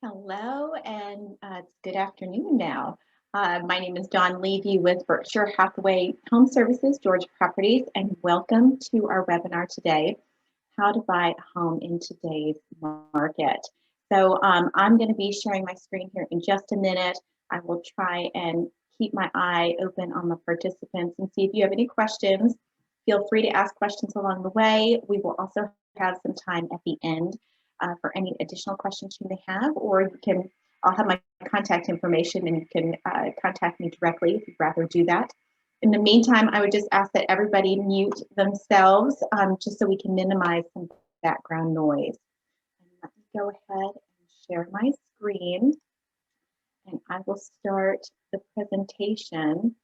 Hello, and it's good afternoon now. My name is Dawn Levy with Berkshire Hathaway Home Services, Georgia Properties, and welcome to our webinar today, How to Buy a Home in Today's Market. I'm going to be sharing my screen here in just a minute. I will try and keep my eye open on the participants and see if you have any questions. Feel free to ask questions along the way. We will also have some time at the end for any additional questions you may have, or I'll have my contact information and you can contact me directly if you'd rather do that. In the meantime, I would just ask that everybody mute themselves just so we can minimize some background noise. And let me go ahead and share my screen and I will start the presentation.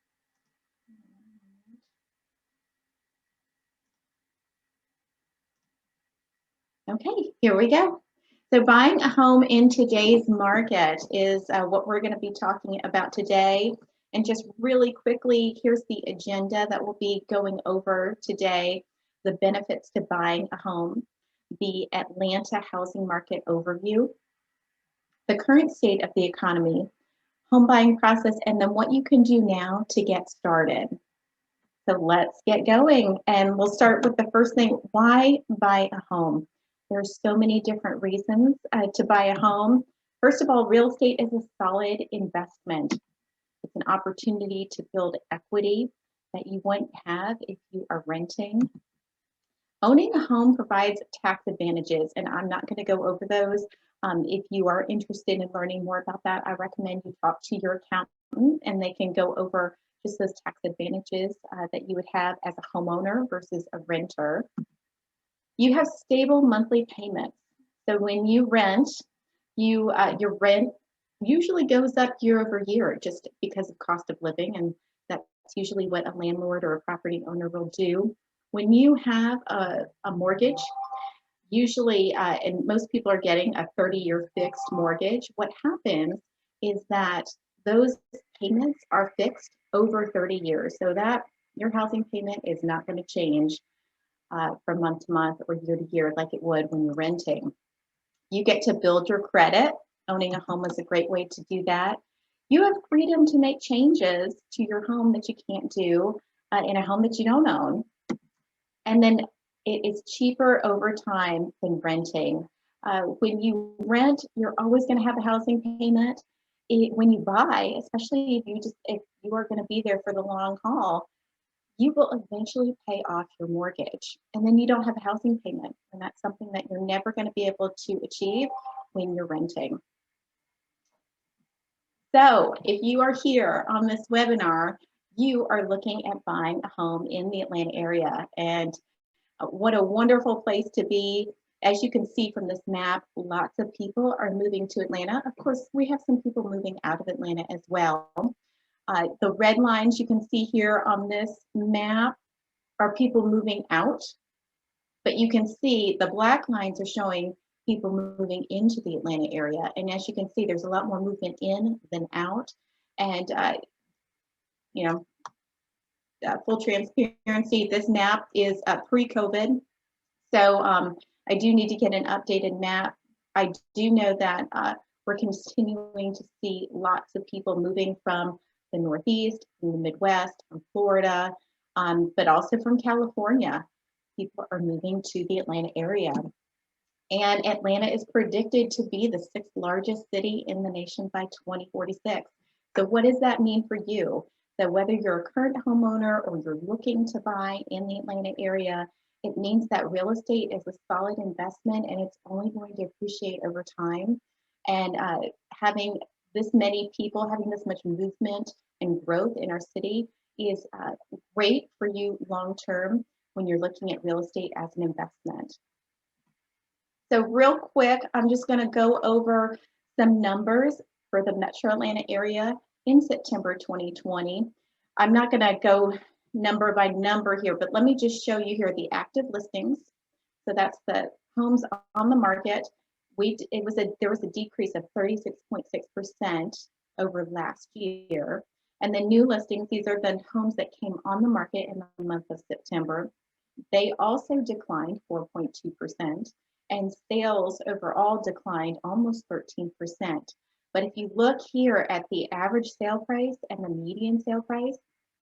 Okay, here we go. So buying a home in today's market is what we're going to be talking about today. And just really quickly, here's the agenda that we'll be going over today. The benefits to buying a home, the Atlanta housing market overview, the current state of the economy, home buying process, and then what you can do now to get started. So let's get going. And we'll start with the first thing, why buy a home? There's so many different reasons to buy a home. First of all, real estate is a solid investment. It's an opportunity to build equity that you wouldn't have if you are renting. Owning a home provides tax advantages, and I'm not going to go over those. If you are interested in learning more about that, I recommend you talk to your accountant and they can go over just those tax advantages that you would have as a homeowner versus a renter. You have stable monthly payments. So when you rent, your rent usually goes up year over year just because of cost of living, and that's usually what a landlord or a property owner will do. When you have a mortgage, usually, and most people are getting a 30-year fixed mortgage, what happens is that those payments are fixed over 30 years, so that your housing payment is not going to change from month to month or year to year like it would when you're renting. You get to build your credit. Owning a home is a great way to do that. You have freedom to make changes to your home that you can't do in a home that you don't own. And then it is cheaper over time than renting. When you rent, you're always going to have a housing payment. When you buy, especially if you are going to be there for the long haul, you will eventually pay off your mortgage, and then you don't have a housing payment, and that's something that you're never going to be able to achieve when you're renting. So if you are here on this webinar, you are looking at buying a home in the Atlanta area, and what a wonderful place to be. As you can see from this map, lots of people are moving to Atlanta. Of course, we have some people moving out of Atlanta as well. The red lines you can see here on this map are people moving out, but you can see the black lines are showing people moving into the Atlanta area. And as you can see, there's a lot more movement in than out. And, full transparency, this map is pre-COVID. So I do need to get an updated map. I do know that we're continuing to see lots of people moving from the Northeast, from the Midwest, from Florida, but also from California. People are moving to the Atlanta area. And Atlanta is predicted to be the 6th largest city in the nation by 2046. So what does that mean for you? So whether you're a current homeowner or you're looking to buy in the Atlanta area, it means that real estate is a solid investment and it's only going to appreciate over time. And having this many people, having this much movement and growth in our city is great for you long term when you're looking at real estate as an investment. So real quick, I'm just going to go over some numbers for the Metro Atlanta area in September 2020. I'm not going to go number by number here, but let me just show you here the active listings. So that's the homes on the market. There was a decrease of 36.6% over last year. And the new listings, these are the homes that came on the market in the month of September. They also declined 4.2%. and sales overall declined almost 13%. But if you look here at the average sale price and the median sale price,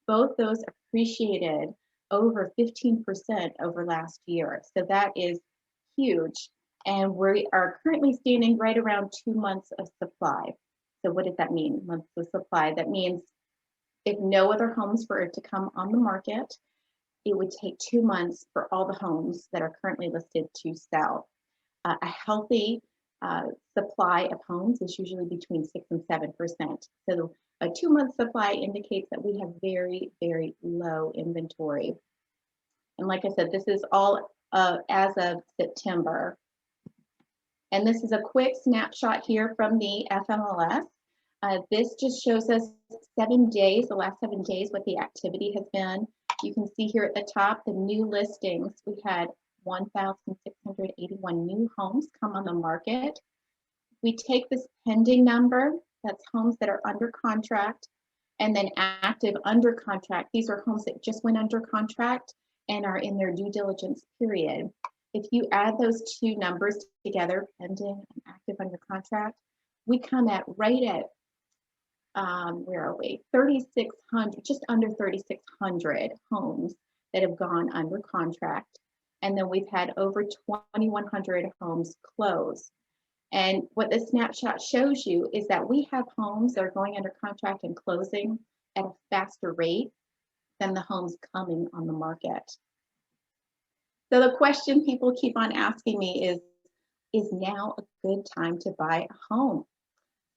both those appreciated over 15% over last year. So that is huge. And we are currently standing right around 2 months of supply. So what does that mean, months of supply? That means if no other homes were to come on the market, it would take 2 months for all the homes that are currently listed to sell. A healthy supply of homes is usually between 6 and 7%. So a 2 month supply indicates that we have very, very low inventory. And like I said, this is all as of September. And this is a quick snapshot here from the FMLS. This just shows us 7 days, the last 7 days, what the activity has been. You can see here at the top, the new listings. We had 1,681 new homes come on the market. We take this pending number, that's homes that are under contract, and then active under contract. These are homes that just went under contract and are in their due diligence period. If you add those two numbers together, pending and active under contract, we come at right at, where are we? 3,600, just under 3,600 homes that have gone under contract. And then we've had over 2,100 homes close. And what this snapshot shows you is that we have homes that are going under contract and closing at a faster rate than the homes coming on the market. So the question people keep on asking me is now a good time to buy a home?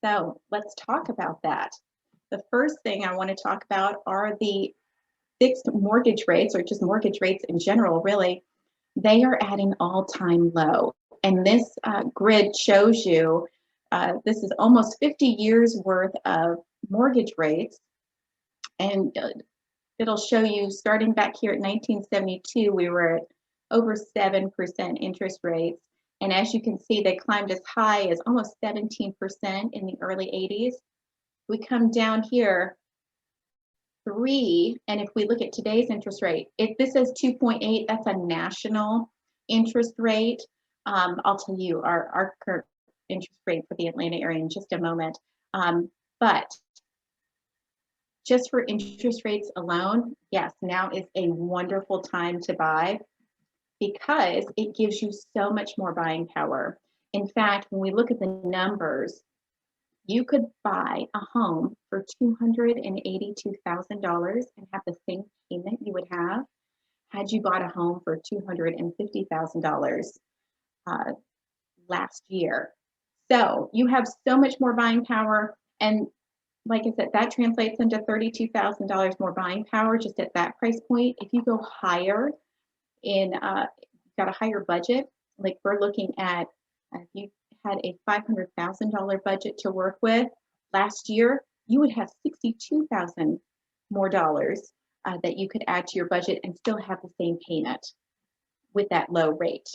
So let's talk about that. The first thing I want to talk about are the fixed mortgage rates, or just mortgage rates in general, really. They are at an all-time low. And this grid shows you, this is almost 50 years worth of mortgage rates. And it'll show you starting back here at 1972, we were at over 7% interest rates. And as you can see, they climbed as high as almost 17% in the early 80s. We come down here, 3, and if we look at today's interest rate, if this is 2.8, that's a national interest rate. I'll tell you our current interest rate for the Atlanta area in just a moment. But just for interest rates alone, yes, now is a wonderful time to buy because it gives you so much more buying power. In fact, when we look at the numbers, you could buy a home for $282,000 and have the same payment you would have had you bought a home for $250,000 last year. So you have so much more buying power. And like I said, that translates into $32,000 more buying power just at that price point. If you go higher in, you've got a higher budget, like we're looking at, if you had a $500,000 budget to work with last year, you would have $62,000 more dollars that you could add to your budget and still have the same payment with that low rate.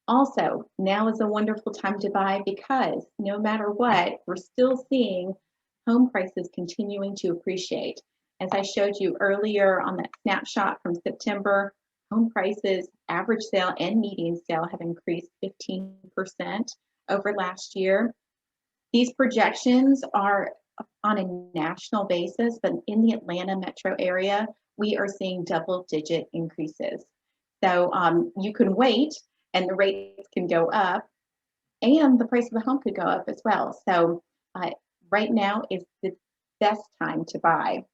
Also, now is a wonderful time to buy because no matter what, we're still seeing home prices continuing to appreciate. As I showed you earlier on that snapshot from September, home prices, average sale and median sale have increased 15% over last year. These projections are on a national basis, but in the Atlanta metro area, we are seeing double-digit increases. So you can wait and the rates can go up and the price of the home could go up as well. So right now is the best time to buy.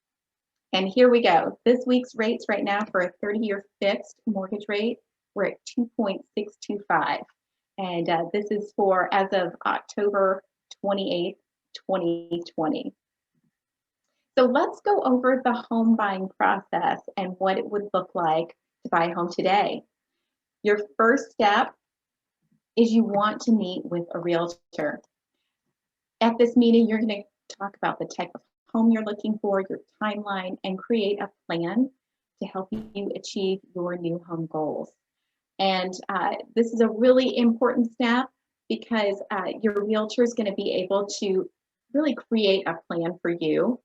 And here we go. This week's rates right now for a 30-year fixed mortgage rate, we're at 2.625. And this is for as of October 28th, 2020. So let's go over the home buying process and what it would look like to buy a home today. Your first step is you want to meet with a realtor. At this meeting, you're going to talk about the type of home you're looking for, your timeline, and create a plan to help you achieve your new home goals. And this is a really important step because your realtor is going to be able to really create a plan for you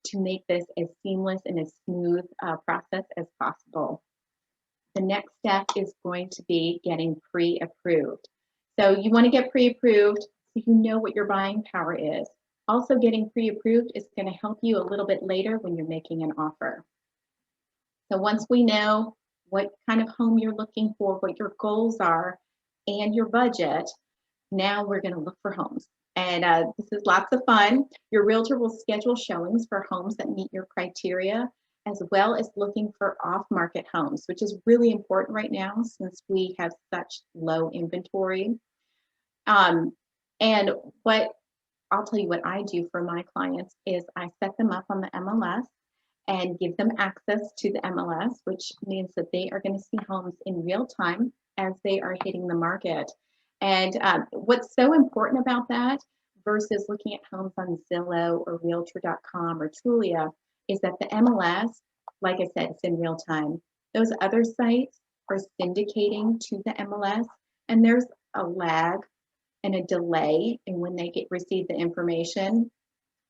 to make this as seamless and as smooth process as possible. the next step is going to be getting pre-approved. So you want to get pre-approved so you know what your buying power is. Also, getting pre-approved is going to help you a little bit later when you're making an offer. So once we know what kind of home you're looking for, what your goals are, and your budget, now we're going to look for homes. And this is lots of fun. Your realtor will schedule showings for homes that meet your criteria, as well as looking for off-market homes, which is really important right now since we have such low inventory. And what I'll tell you what I do for my clients is I set them up on the MLS and give them access to the MLS, which means that they are going to see homes in real time as they are hitting the market. And what's so important about that versus looking at homes on Zillow or Realtor.com or Trulia is that the MLS, like I said, it's in real time. Those other sites are syndicating to the MLS, and there's a lag and a delay in when they receive the information.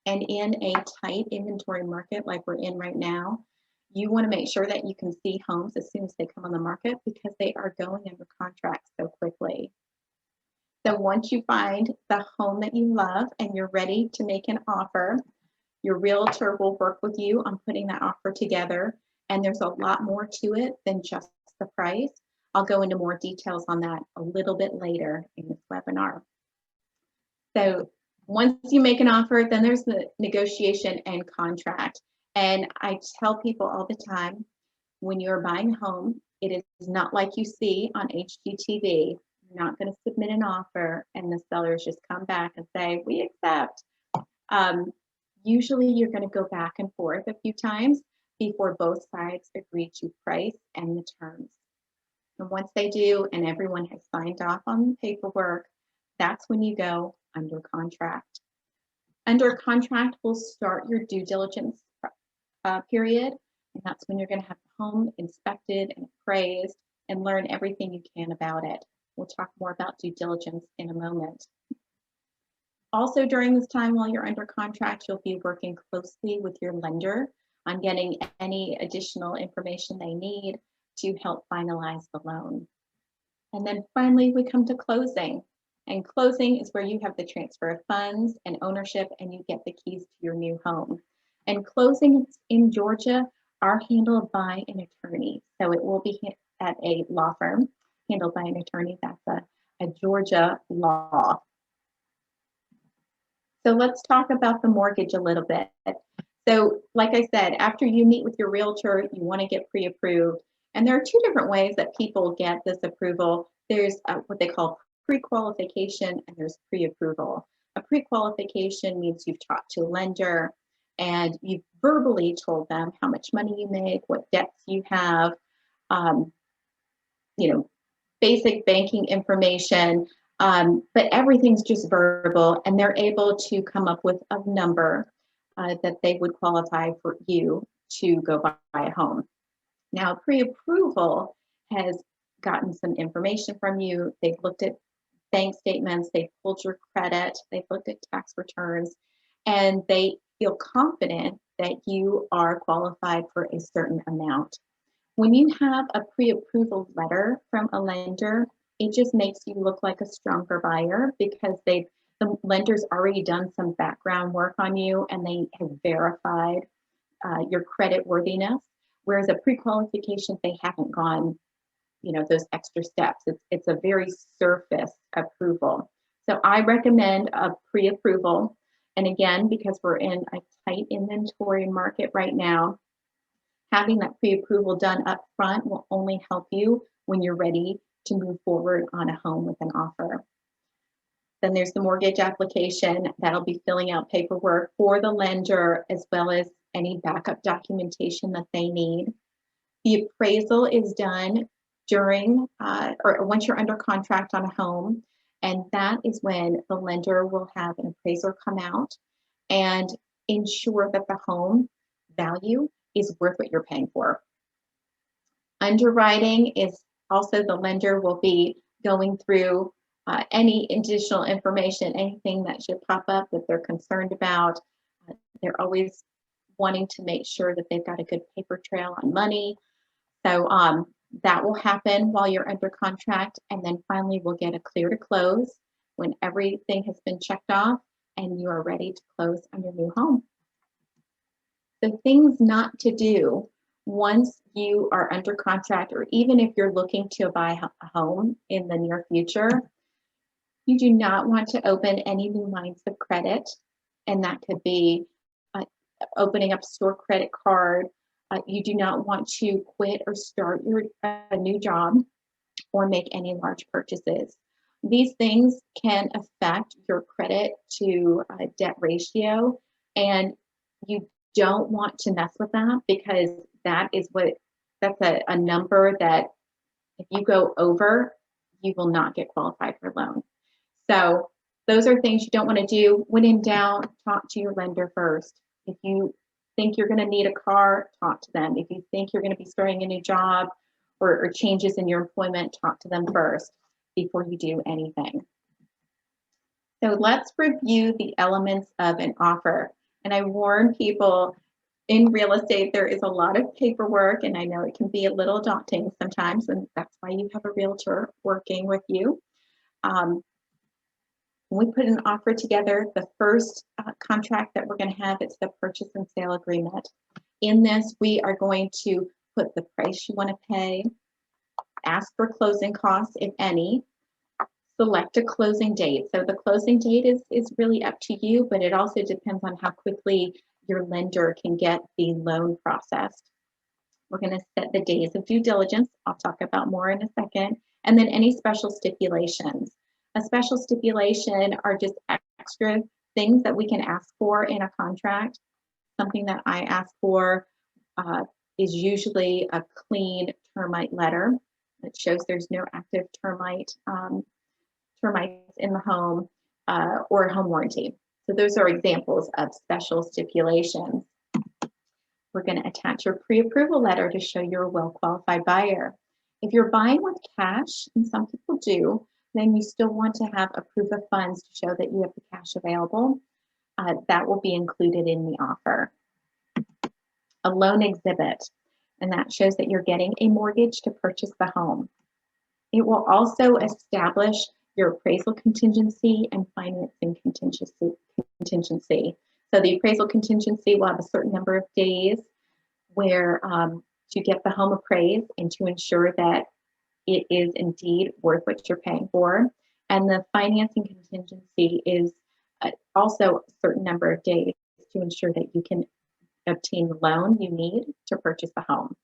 And in a tight inventory market like we're in right now, you want to make sure that you can see homes as soon as they come on the market because they are going under contract so quickly. So once you find the home that you love and you're ready to make an offer, your realtor will work with you on putting that offer together. And there's a lot more to it than just the price. I'll go into more details on that a little bit later in this webinar. So once you make an offer, then there's the negotiation and contract. And I tell people all the time, when you're buying a home, it is not like you see on HGTV. You're not going to submit an offer and the sellers just come back and say, we accept. Usually you're going to go back and forth a few times before both sides agree to price and the terms. And once they do and everyone has signed off on the paperwork, that's when you go under contract. Under contract will start your due diligence period, and that's when you're going to have the home inspected and appraised and learn everything you can about it. We'll talk more about due diligence in a moment. Also, during this time while you're under contract, you'll be working closely with your lender on getting any additional information they need to help finalize the loan. And then finally, we come to closing. And closing is where you have the transfer of funds and ownership and you get the keys to your new home. And closing in Georgia are handled by an attorney. So it will be at a law firm handled by an attorney. That's a Georgia law. So let's talk about the mortgage a little bit. So like I said, after you meet with your realtor, you want to get pre-approved. And there are two different ways that people get this approval. There's what they call pre-qualification and there's pre-approval. A pre-qualification means you've talked to a lender and you've verbally told them how much money you make, what debts you have, basic banking information, but everything's just verbal and they're able to come up with a number that they would qualify for you to go buy a home. Now, pre-approval has gotten some information from you. They've looked at bank statements, they've pulled your credit, they've looked at tax returns, and they feel confident that you are qualified for a certain amount. When you have a pre-approval letter from a lender, it just makes you look like a stronger buyer because the lender's already done some background work on you and they have verified your credit worthiness. Whereas a pre-qualification, they haven't gone, those extra steps. It's a very surface approval. So I recommend a pre-approval. And again, because we're in a tight inventory market right now, having that pre-approval done up front will only help you when you're ready to move forward on a home with an offer. Then there's the mortgage application. That'll be filling out paperwork for the lender as well as any backup documentation that they need. The appraisal is done during or once you're under contract on a home, and that is when the lender will have an appraiser come out and ensure that the home value is worth what you're paying for. Underwriting is also the lender will be going through any additional information, anything that should pop up that they're concerned about. They're always wanting to make sure that they've got a good paper trail on money. So That will happen while you're under contract, and then finally we'll get a clear to close when everything has been checked off and you are ready to close on your new home. The things not to do once you are under contract, or even if you're looking to buy a home in the near future, you do not want to open any new lines of credit, and that could be opening up a store credit card. You do not want to quit or start a new job or make any large purchases. These things can affect your credit to debt ratio, and you don't want to mess with that, because that's a number that if you go over, you will not get qualified for a loan. So those are things you don't want to do. When in doubt, talk to your lender first. If you think you're going to need a car, talk to them. If you think you're going to be starting a new job or changes in your employment, talk to them first before you do anything. So let's review the elements of an offer. And I warn people, in real estate, there is a lot of paperwork, and I know it can be a little daunting sometimes, and that's why you have a realtor working with you. When we put an offer together, the first contract that we're going to have, it's the purchase and sale agreement. In this, we are going to put the price you want to pay, ask for closing costs, if any, select a closing date. So the closing date is really up to you, but it also depends on how quickly your lender can get the loan processed. We're going to set the days of due diligence. I'll talk about more in a second. And then any special stipulations. A special stipulation are just extra things that we can ask for in a contract. Something that I ask for is usually a clean termite letter that shows there's no active termites in the home, or a home warranty. So those are examples of special stipulations. We're going to attach your pre-approval letter to show you're a well-qualified buyer. If you're buying with cash, and some people do, then you still want to have a proof of funds to show that you have the cash available. That will be included in the offer. A loan exhibit, and that shows that you're getting a mortgage to purchase the home. It will also establish your appraisal contingency and financing contingency. So the appraisal contingency will have a certain number of days where to get the home appraised and to ensure that it is indeed worth what you're paying for. And the financing contingency is also a certain number of days to ensure that you can obtain the loan you need to purchase the home.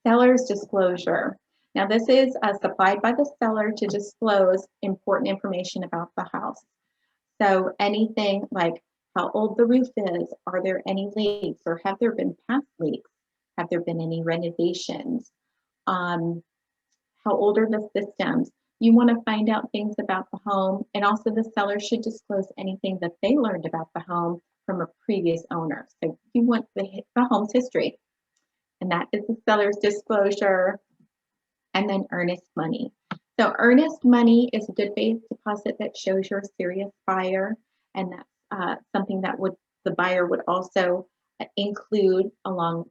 Seller's disclosure. Now this is supplied by the seller to disclose important information about the house. So anything like how old the roof is, are there any leaks, or have there been past leaks? Have there been any renovations? How old are the systems? You want to find out things about the home, and also the seller should disclose anything that they learned about the home from a previous owner. So you want the home's history, and that is the seller's disclosure. And then earnest money. So earnest money is a good faith deposit that shows you're a serious buyer, and that's something that the buyer would also include along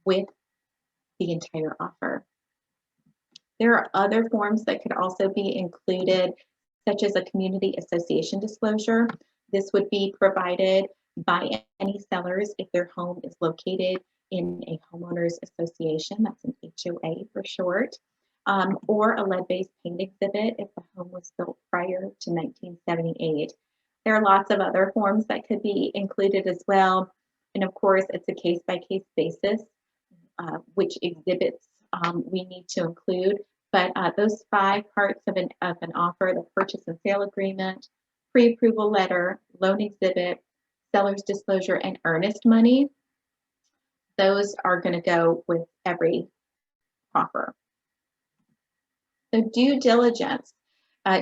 with the entire offer. There are other forms that could also be included, such as a community association disclosure. This would be provided by any sellers if their home is located in a homeowners association, that's an HOA for short, or a lead-based paint exhibit if the home was built prior to 1978. There are lots of other forms that could be included as well. And of course, it's a case-by-case basis, which exhibits we need to include. But those 5 parts of an offer, the purchase and sale agreement, pre-approval letter, loan exhibit, seller's disclosure, and earnest money, those are going to go with every offer. So due diligence.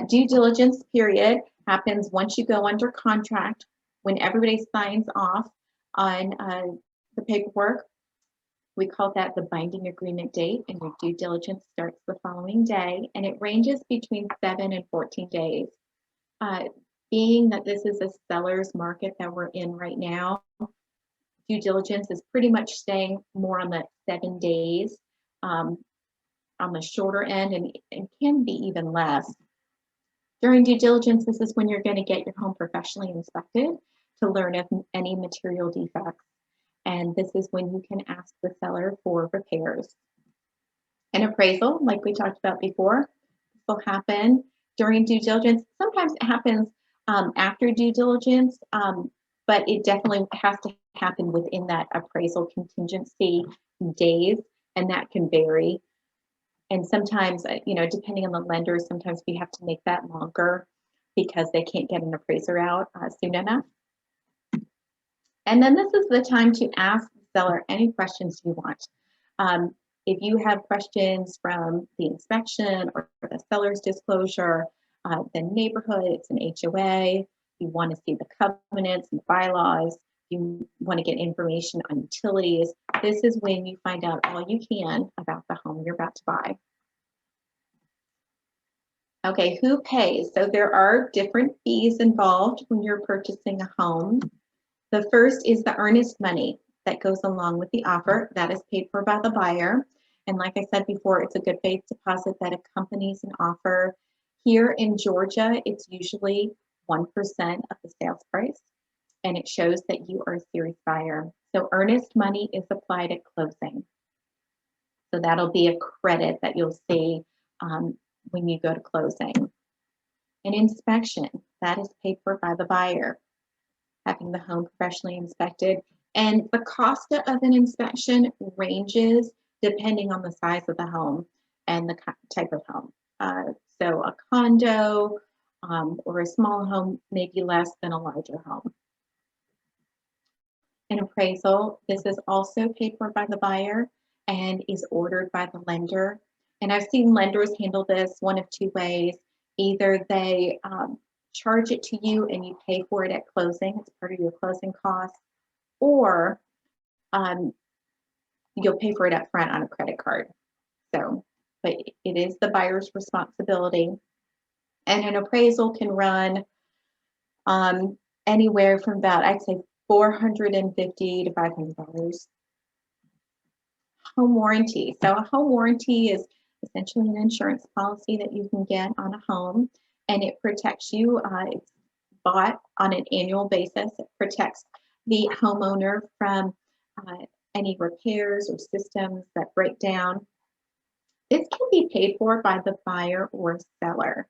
Due diligence period happens once you go under contract, when everybody signs off on the paperwork. We call that the binding agreement date, and your due diligence starts the following day, and it ranges between 7 and 14 days. Being that this is a seller's market that we're in right now, due diligence is pretty much staying more on the 7 days. on the shorter end and can be even less. During due diligence, this is when you're going to get your home professionally inspected to learn of any material defects. And this is when you can ask the seller for repairs. An appraisal, like we talked about before, will happen during due diligence. Sometimes it happens after due diligence, but it definitely has to happen within that appraisal contingency days, and that can vary. And sometimes, depending on the lender, sometimes we have to make that longer because they can't get an appraiser out soon enough. And then this is the time to ask the seller any questions you want. If you have questions from the inspection or the seller's disclosure, the neighborhood, it's an HOA, you want to see the covenants and bylaws, you want to get information on utilities, this is when you find out all you can about the home you're about to buy. Okay, who pays? So there are different fees involved when you're purchasing a home. The first is the earnest money that goes along with the offer. That is paid for by the buyer. And like I said before, it's a good faith deposit that accompanies an offer. Here in Georgia, it's usually 1% of the sales price, and it shows that you are a serious buyer. So earnest money is applied at closing. So that'll be a credit that you'll see when you go to closing. An inspection, that is paid for by the buyer, having the home professionally inspected. And the cost of an inspection ranges depending on the size of the home and the type of home. So a condo or a small home may be less than a larger home. An appraisal, this is also paid for by the buyer and is ordered by the lender. And I've seen lenders handle this one of two ways. Either they charge it to you and you pay for it at closing, it's part of your closing costs, or you'll pay for it up front on a credit card. So, but it is the buyer's responsibility. And an appraisal can run anywhere from about, I'd say, $450 to $500. Home warranty. So a home warranty is essentially an insurance policy that you can get on a home, and it protects you. It's bought on an annual basis. It protects the homeowner from any repairs or systems that break down. This can be paid for by the buyer or seller.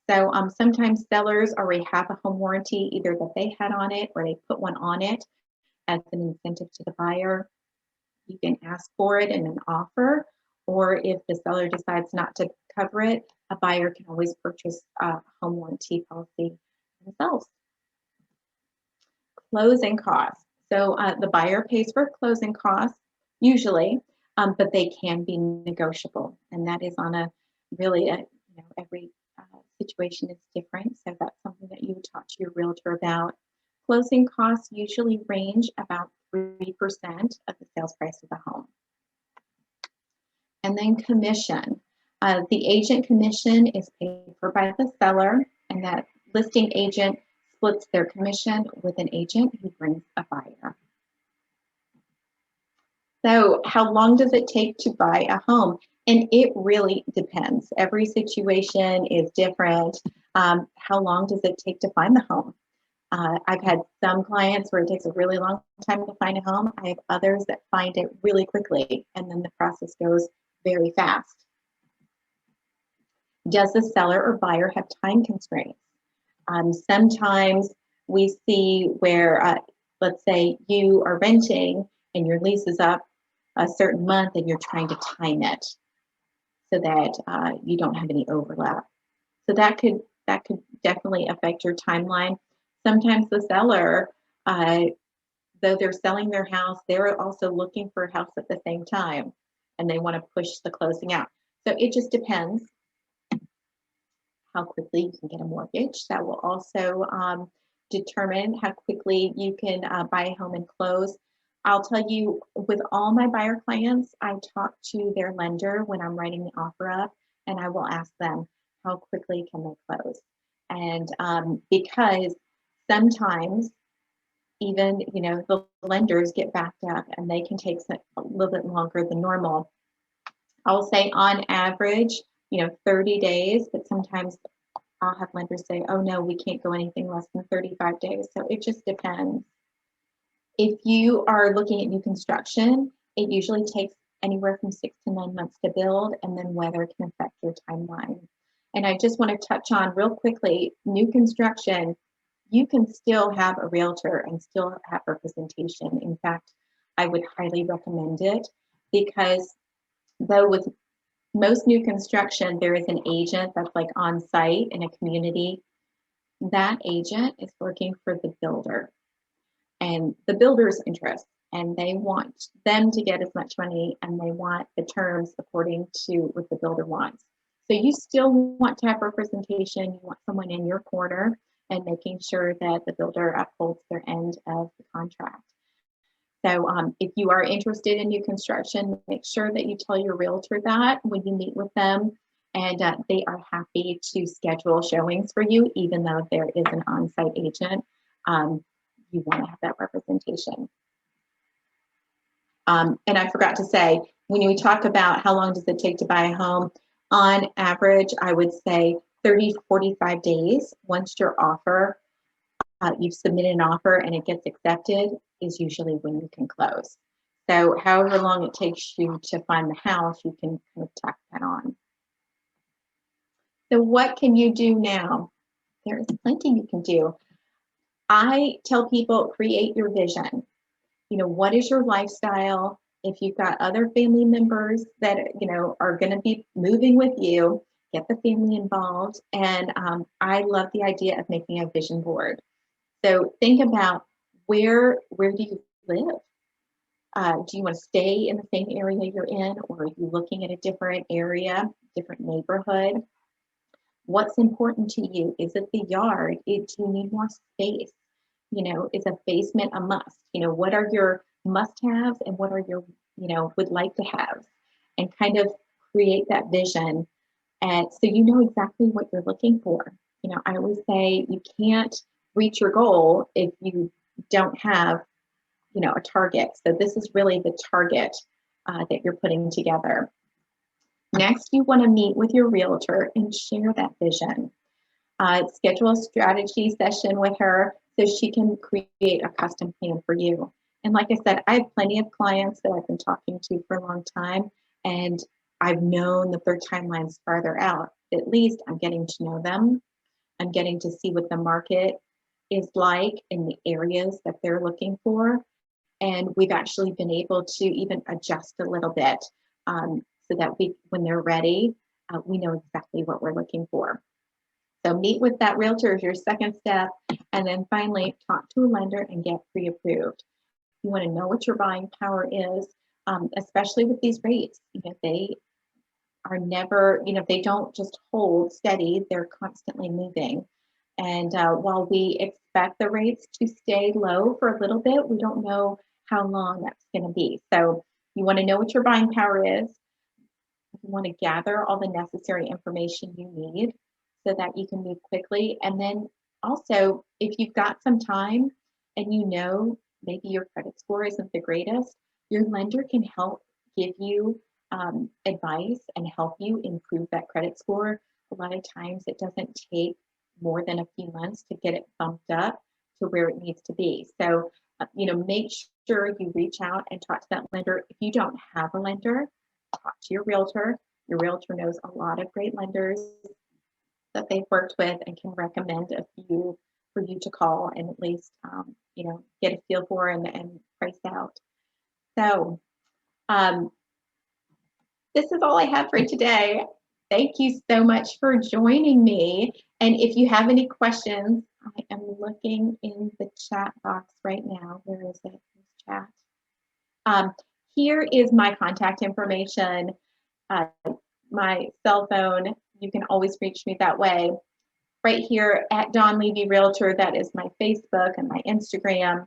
So sometimes sellers already have a home warranty, either that they had on it or they put one on it as an incentive to the buyer. You can ask for it in an offer, or if the seller decides not to cover it, a buyer can always purchase a home warranty policy themselves. Closing costs. So the buyer pays for closing costs usually, but they can be negotiable, and that is on a really every situation is different. So that's something that you would talk to your realtor about. Closing costs usually range about 3% of the sales price of the home. And then commission. The agent commission is paid for by the seller, and that listing agent splits their commission with an agent who brings a buyer. So how long does it take to buy a home? And it really depends. Every situation is different. How long does it take to find the home? I've had some clients where it takes a really long time to find a home. I have others that find it really quickly, and then the process goes very fast. Does the seller or buyer have time constraints? Sometimes we see where, let's say you are renting and your lease is up a certain month and you're trying to time it so that you don't have any overlap. So that could definitely affect your timeline. Sometimes the seller, though they're selling their house, they're also looking for a house at the same time, and they want to push the closing out. So it just depends how quickly you can get a mortgage. That will also determine how quickly you can buy a home and close. I'll tell you, with all my buyer clients, I talk to their lender when I'm writing the offer up, and I will ask them how quickly can they close. And because sometimes even the lenders get backed up and they can take a little bit longer than normal. I'll say on average, 30 days, but sometimes I'll have lenders say, oh no, we can't go anything less than 35 days. So it just depends. If you are looking at new construction, it usually takes anywhere from 6 to 9 months to build, and then weather can affect your timeline. And I just want to touch on real quickly, new construction, you can still have a realtor and still have representation. In fact, I would highly recommend it because though with most new construction, there is an agent that's like on site in a community. That agent is working for the builder and the builder's interest, and they want them to get as much money and they want the terms according to what the builder wants. So you still want to have representation. You want someone in your corner and making sure that the builder upholds their end of the contract. So if you are interested in new construction, make sure that you tell your realtor that when you meet with them, and they are happy to schedule showings for you, even though there is an on-site agent. You want to have that representation. And I forgot to say, when we talk about how long does it take to buy a home, on average, I would say 30 to 45 days once your offer, you've submitted an offer and it gets accepted, is usually when you can close. So however long it takes you to find the house, you can kind of tack that on. So what can you do now? There's plenty you can do. I tell people, create your vision. What is your lifestyle? If you've got other family members that, are going to be moving with you, get the family involved. And I love the idea of making a vision board. So think about where do you live? Do you want to stay in the same area you're in, or are you looking at a different area, different neighborhood? What's important to you? Is it the yard? Do you need more space? Is a basement a must? What are your must-haves and what are your, would like to have? And kind of create that vision. And so you know exactly what you're looking for. I always say you can't reach your goal if you don't have, a target. So this is really the target that you're putting together. Next, you want to meet with your realtor and share that vision. Schedule a strategy session with her so she can create a custom plan for you. And like I said, I have plenty of clients that I've been talking to for a long time, and I've known that their timeline's farther out. At least I'm getting to know them. I'm getting to see what the market is like in the areas that they're looking for. And we've actually been able to even adjust a little bit so that when they're ready, we know exactly what we're looking for. So meet with that realtor as your second step, and then finally talk to a lender and get pre-approved. You want to know what your buying power is, especially with these rates. They are never, they don't just hold steady, they're constantly moving. And while we expect the rates to stay low for a little bit, we don't know how long that's going to be. So you want to know what your buying power is. You want to gather all the necessary information you need so that you can move quickly. And then also, if you've got some time and maybe your credit score isn't the greatest, your lender can help give you advice and help you improve that credit score. A lot of times it doesn't take more than a few months to get it bumped up to where it needs to be. So, make sure you reach out and talk to that lender. If you don't have a lender, talk to your realtor. Your realtor knows a lot of great lenders that they've worked with and can recommend a few for you to call and at least, get a feel for and price out. So this is all I have for today. Thank you so much for joining me. And if you have any questions, I am looking in the chat box right now. Where is it? Chat. Here is my contact information, my cell phone. You can always reach me that way. Right here at Dawn Levy Realtor, that is my Facebook and my Instagram.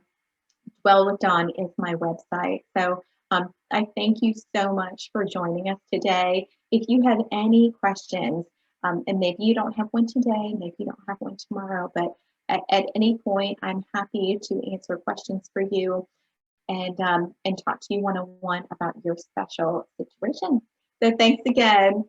Dwell with Dawn is my website. So I thank you so much for joining us today. If you have any questions, and maybe you don't have one today, maybe you don't have one tomorrow, but at any point, I'm happy to answer questions for you and talk to you one-on-one about your special situation. So thanks again.